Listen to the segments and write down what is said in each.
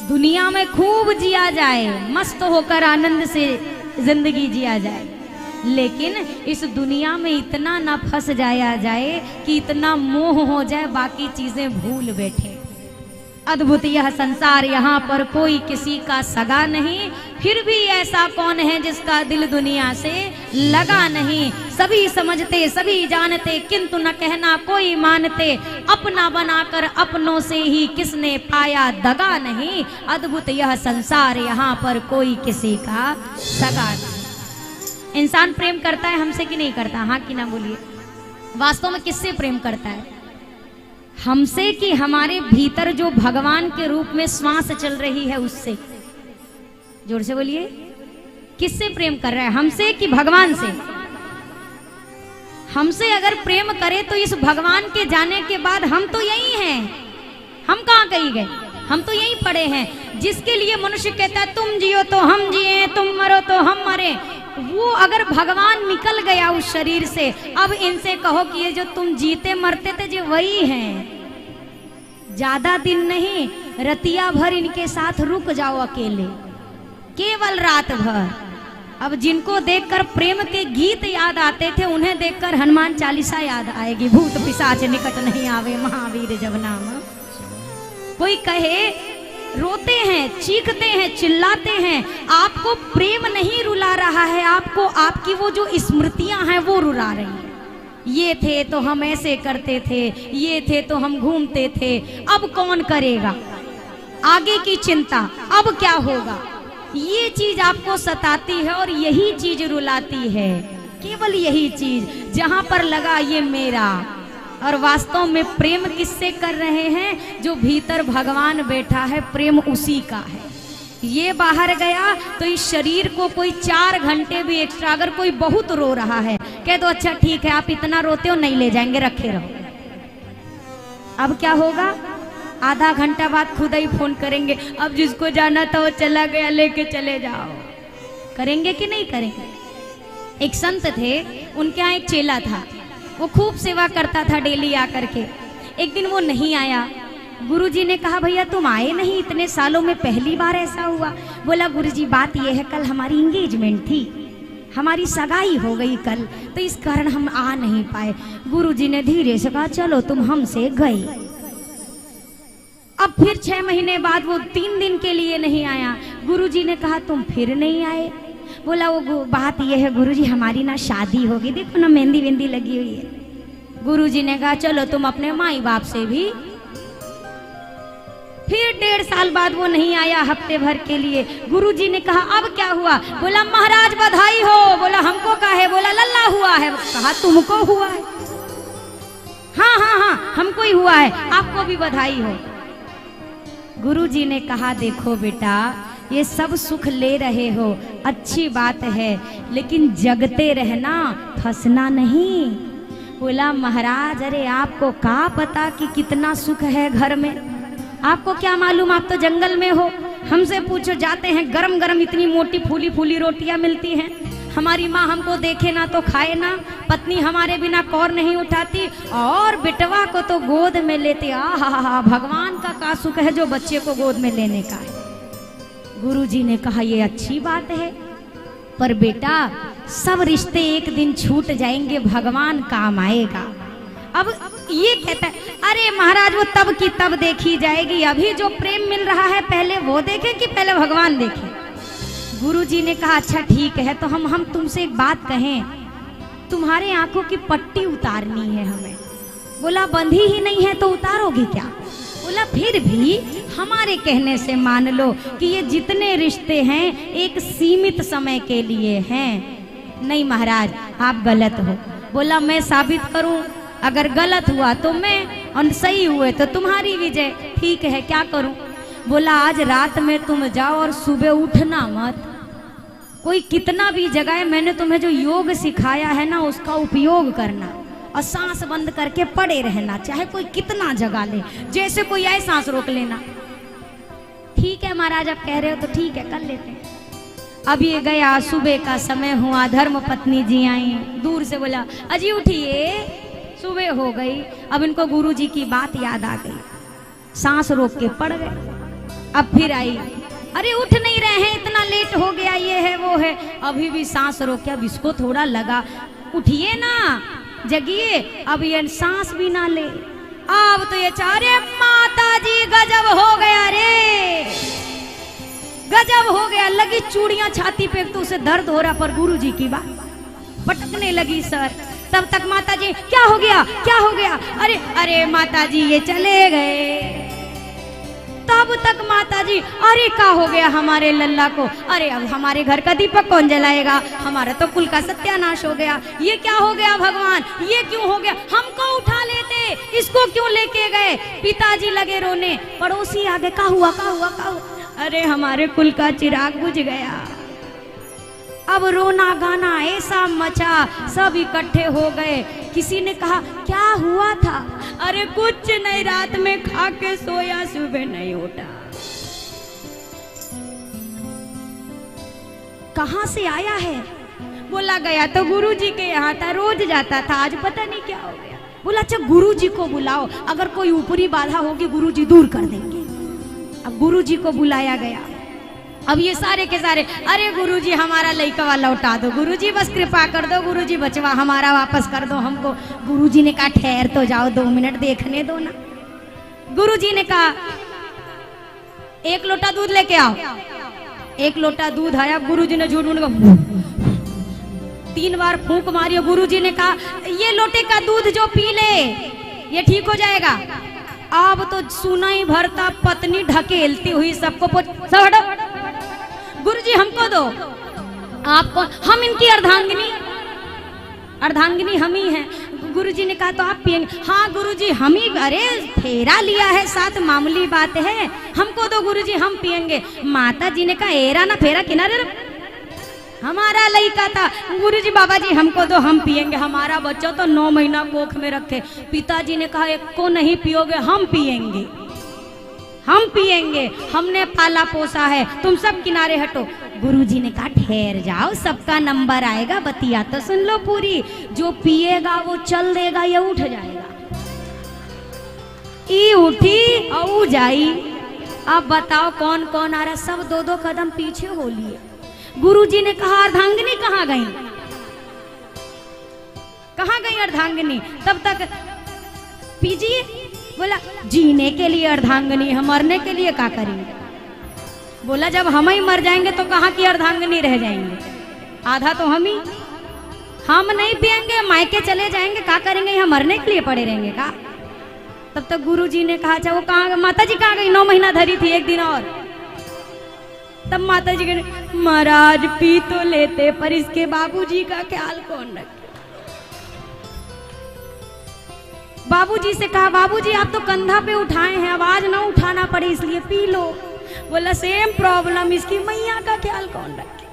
दुनिया में खूब जिया जाए, मस्त होकर आनंद से जिंदगी जिया जाए, लेकिन इस दुनिया में इतना ना फंस जाया जाए कि इतना मोह हो जाए बाकी चीजें भूल बैठे। अद्भुत यह संसार, यहाँ पर कोई किसी का सगा नहीं, फिर भी ऐसा कौन है जिसका दिल दुनिया से लगा नहीं। सभी समझते सभी जानते, किंतु न कहना कोई मानते, अपना बनाकर अपनों से ही किसने पाया दगा नहीं। अद्भुत यह संसार, यहाँ पर कोई किसी का सगा नहीं। इंसान प्रेम करता है हमसे कि नहीं करता? हाँ कि ना बोलिए। वास्तव में किससे प्रेम करता है? हमसे कि हमारे भीतर जो भगवान के रूप में श्वास चल रही है उससे? जोर से बोलिए, किससे प्रेम कर रहा है? हमसे कि भगवान से? हमसे अगर प्रेम करे तो इस भगवान के जाने के बाद हम तो यही हैं, हम कहाँ कहीं गए, हम तो यहीं पड़े हैं। जिसके लिए मनुष्य कहता है तुम जियो तो हम जिए, तुम मरो तो हम मरे, वो अगर भगवान निकल गया उस शरीर से, अब इनसे कहो कि ये जो तुम जीते मरते थे जो वही हैं। ज्यादा दिन नहीं, रतिया भर इनके साथ रुक जाओ अकेले, केवल रात भर। अब जिनको देखकर प्रेम के गीत याद आते थे, उन्हें देखकर हनुमान चालीसा याद आएगी। भूत पिशाच निकट नहीं आवे, महावीर जब नाम। कोई कहे रोते हैं, चीखते हैं, चिल्लाते हैं, आपको प्रेम नहीं रुला रहा है, आपको आपकी वो जो स्मृतियां हैं वो रुला रही हैं। ये थे तो हम ऐसे करते थे, ये थे तो हम घूमते थे, अब कौन करेगा आगे की चिंता, अब क्या होगा, ये चीज आपको सताती है और यही चीज रुलाती है, केवल यही चीज, जहां पर लगा ये मेरा। और वास्तव में प्रेम किससे कर रहे हैं? जो भीतर भगवान बैठा है, प्रेम उसी का है। ये बाहर गया तो इस शरीर को कोई 4 घंटे भी एक्स्ट्रा, अगर कोई बहुत रो रहा है कह दो अच्छा ठीक है आप इतना रोते हो, नहीं ले जाएंगे, रखे रहो। अब क्या होगा? आधा घंटा बाद खुद ही फोन करेंगे, अब जिसको जाना था वो चला गया, लेके चले जाओ। करेंगे कि नहीं करेंगे? एक संत थे, उनके यहाँ एक चेला था, वो खूब सेवा करता था डेली आकर के। एक दिन वो नहीं आया, गुरुजी ने कहा भैया तुम आए नहीं इतने सालों में, पहली बार ऐसा हुआ। बोला गुरुजी बात यह है कल हमारी इंगेजमेंट थी, हमारी सगाई हो गई कल, तो इस कारण हम आ नहीं पाए। गुरुजी ने धीरे से कहा चलो तुम हमसे गए। अब फिर 6 महीने बाद वो 3 दिन के लिए नहीं आया। गुरुजी ने कहा तुम फिर नहीं आए। बोला वो बात ये है गुरुजी हमारी ना शादी होगी, देखो ना मेहंदी वेंदी लगी हुई है। गुरुजी ने कहा चलो तुम अपने माई बाप से भी। फिर 1.5 साल बाद वो नहीं आया, हफ्ते भर के लिए। गुरुजी ने कहा अब क्या हुआ? बोला महाराज बधाई हो। बोला हमको क्या है? बोला लल्ला हुआ है। कहा तुमको हुआ है? हाँ हाँ हाँ हमको ही हुआ है, आपको भी बधाई हो। गुरुजी ने कहा देखो बेटा ये सब सुख ले रहे हो, अच्छी बात है, लेकिन जगते रहना, फंसना नहीं। बोला महाराज अरे आपको क्या पता कि कितना सुख है घर में, आपको क्या मालूम, आप तो जंगल में हो। हमसे पूछो, जाते हैं गरम गरम इतनी मोटी फूली फूली रोटियां मिलती हैं, हमारी माँ हमको देखे ना तो खाए ना, पत्नी हमारे बिना कौर नहीं उठाती, और बेटवा को तो गोद में लेते। आहा, भगवान का क्या सुख है जो बच्चे को गोद में लेने का है। गुरुजी ने कहा ये अच्छी बात है, पर बेटा सब रिश्ते एक दिन छूट जाएंगे, भगवान काम आएगा। अब ये कहता है अरे महाराज वो तब की तब देखी जाएगी, अभी जो प्रेम मिल रहा है पहले वो देखे कि पहले भगवान देखे। गुरुजी ने कहा अच्छा ठीक है, तो हम तुमसे एक बात कहें, तुम्हारे आंखों की पट्टी उतारनी है हमें। बोला बंधी ही नहीं है तो उतारोगी क्या? बोला फिर भी हमारे कहने से मान लो कि ये जितने रिश्ते हैं एक सीमित समय के लिए हैं। नहीं महाराज आप गलत हो। बोला मैं साबित करूं? अगर गलत हुआ तो मैं, और सही हुए तो तुम्हारी विजय। ठीक है क्या करूं? बोला आज रात में तुम जाओ और सुबह उठना मत, कोई कितना भी जगाए, मैंने तुम्हें जो योग सिखाया है ना उसका उपयोग करना, और सांस बंद करके पड़े रहना, चाहे कोई कितना जगा ले, जैसे कोई आए सांस रोक लेना। ठीक है महाराज आप कह रहे हो तो ठीक है कर लेते हैं। अब ये गया, सुबह का समय हुआ, धर्म पत्नी जी आई, दूर से बोला अजी उठिए, सुबह हो गई। अब इनको गुरुजी की बात याद आ गई, सांस रोक के पड़ गए। अब फिर आई, अरे उठ नहीं रहे हैं, इतना लेट हो गया, ये है वो है, अभी भी सांस रोके, अब इसको थोड़ा लगा, उठिए ना, जगिए, अब ये सांस भी ना ले। अब तो ये चारे माता जी गजब हो गया रे, गजब हो गया, लगी चूड़ियां छाती पे, तो उसे दर्द हो रहा, पर गुरु जी की बात पटकने लगी सर। तब तक माता जी, क्या हो गया, क्या हो गया, अरे अरे माता जी ये चले गए। तब तक माता जी, अरे क्या हो गया हमारे लल्ला को, अरे अब हमारे घर का दीपक कौन जलाएगा, हमारा तो कुल का सत्यानाश हो गया, ये क्या हो गया भगवान, ये क्यों हो गया, हमको उठा लेते, इसको क्यों लेके गए। पिताजी लगे रोने, पड़ोसी आगे, क्या हुआ, क्या हुआ, क्या हुआ, अरे हमारे कुल का चिराग बुझ गया। अब रोना गाना ऐसा मचा, सब इकट्ठे हो गए। किसी ने कहा क्या हुआ था, अरे कुछ नहीं, रात में खा के सोया, सुबह नहीं उठा। कहाँ से आया है, बोला गया तो गुरुजी के यहाँ था, रोज जाता था, आज पता नहीं क्या हो गया। बोला अच्छा गुरुजी को बुलाओ, अगर कोई ऊपरी बाधा होगी गुरुजी दूर कर देंगे। अब गुरुजी को बुलाया गया। अब ये सारे के सारे, अरे गुरुजी हमारा लइका लौटा दो, गुरुजी बस कृपा कर दो, गुरुजी बचवा हमारा वापस कर दो हमको। गुरुजी ने कहा ठहर तो जाओ, 2 मिनट देखने दो ना। गुरुजी ने कहा 1 लोटा दूध लेके आओ। 1 लोटा दूध आया, गुरुजी ने झूठ मूठ 3 बार फूंक मारी। गुरुजी ने कहा ये लोटे का दूध जो पी ले ये ठीक हो जाएगा। अब तो सुनाई भरता पत्नी ढकेलती हुई सबको, सब हटो, गुरुजी हमको दो। आपको, हम इनकी अर्धांगिनी, अर्धांगिनी हम ही हैं। गुरुजी ने कहा तो आप पिएंगे, हाँ गुरुजी हम ही, अरे फेरा लिया है साथ, मामूली बात है, हमको दो गुरुजी हम पिएंगे। माता जी ने कहा एरा ना फेरा किनारे, हमारा लड़का था। गुरुजी बाबा जी हमको दो, हम पिएंगे, हमारा बच्चा तो 9 महीना कोख में रखे। पिताजी ने कहा एक को नहीं पियोगे, हम पिएंगे, हम पिएंगे, हमने पाला पोसा है, तुम सब किनारे हटो। गुरुजी ने कहा ठहर जाओ, सबका नंबर आएगा, बतिया तो सुन लो पूरी, जो पिएगा वो चल देगा या उठ जाएगा। ई उठी और जाई। अब बताओ कौन कौन आ रहा, सब 2-2 कदम पीछे हो लिए। गुरुजी ने कहा अर्धांगिनी कहाँ गई, कहाँ गई अर्धांगिनी। तब तक पीजिए, बोला जीने के लिए अर्धांगिनी है, मरने के लिए क्या करेंगे। बोला जब हम ही मर जाएंगे तो कहाँ की अर्धांगिनी रह जाएंगे, आधा तो हम ही, हम नहीं पिएंगे, मायके चले जाएंगे, क्या करेंगे, यहाँ मरने के लिए पड़े रहेंगे का। तब तक गुरुजी ने कहा अच्छा वो कहाँ, माता जी कहाँ गई, 9 महीना धरी थी, 1 दिन और। तब माता जी कहने महाराज पी तो लेते, पर इसके बाबूजी का ख्याल कौन रखे। बाबूजी से कहा बाबूजी आप तो कंधा पे उठाए हैं, आवाज ना उठाना पड़े इसलिए पी लो। बोला सेम प्रॉब्लम, इसकी मैया का ख्याल कौन रखे।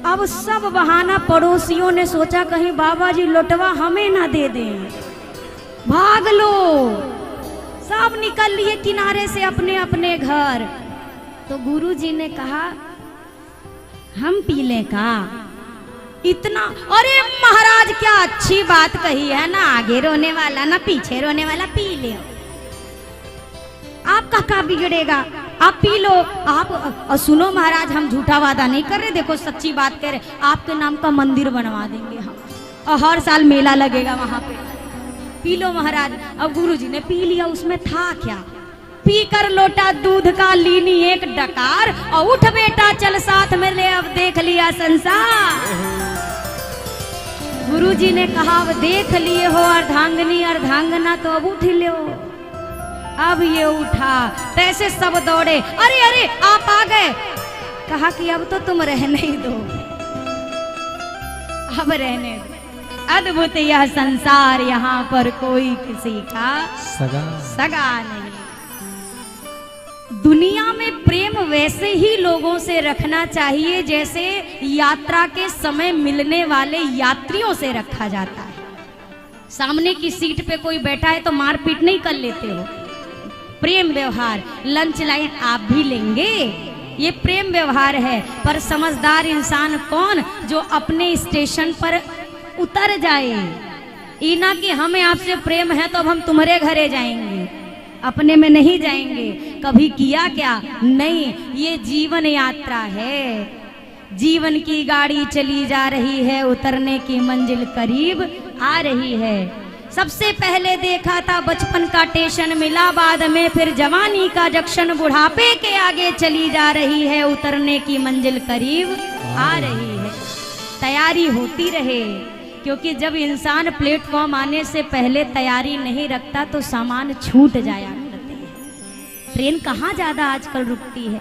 अब सब बहाना, पड़ोसियों ने सोचा कहीं बाबा जी लोटवा हमें ना दे दें, भाग लो। सब निकल लिए किनारे से अपने अपने घर। तो गुरुजी ने कहा हम पी ले का इतना, अरे महाराज क्या अच्छी बात कही है ना, आगे रोने वाला ना पीछे रोने वाला, पी ले, आपका क्या बिगड़ेगा, आप पी लो। आप सुनो महाराज हम झूठा वादा नहीं कर रहे, देखो सच्ची बात कह रहे, आपके नाम का मंदिर बनवा देंगे हम, और हर साल मेला लगेगा वहां पे, पी लो महाराज। अब गुरुजी ने पी लिया, उसमें था क्या, पीकर लोटा दूध का लीनी 1 डकार, और उठ बेटा चल साथ में ले, अब देख लिया संसार। गुरुजी ने कहा अब देख लिए हो अर्धांगिनी अर्धांगना, तो अब उठ लो। अब ये उठा, तैसे सब दौड़े, अरे अरे आप आ गए। कहा कि अब तो तुम रहने ही दो, अब रहने दो, अद्भुत यह संसार, यहाँ पर कोई किसी का सगा नहीं। दुनिया में प्रेम वैसे ही लोगों से रखना चाहिए जैसे यात्रा के समय मिलने वाले यात्रियों से रखा जाता है। सामने की सीट पे कोई बैठा है तो मारपीट नहीं कर लेते हो, प्रेम व्यवहार। लंच लाइन आप भी लेंगे, ये प्रेम व्यवहार है। पर समझदार इंसान कौन, जो अपने स्टेशन पर उतर जाए, इना कि हमें आपसे प्रेम है तो अब हम तुम्हारे घरे जाएंगे, अपने में नहीं जाएंगे। कभी किया क्या? नहीं, ये जीवन यात्रा है। जीवन की गाड़ी चली जा रही है, उतरने की मंजिल करीब आ रही है। सबसे पहले देखा था बचपन का टेंशन, मिला बाद में फिर जवानी का जंक्शन। बुढ़ापे के आगे चली जा रही है, उतरने की मंजिल करीब आ रही है। तैयारी होती रहे, क्योंकि जब इंसान प्लेटफॉर्म आने से पहले तैयारी नहीं रखता तो सामान छूट जाया करते हैं। ट्रेन कहाँ ज्यादा आजकल रुकती है?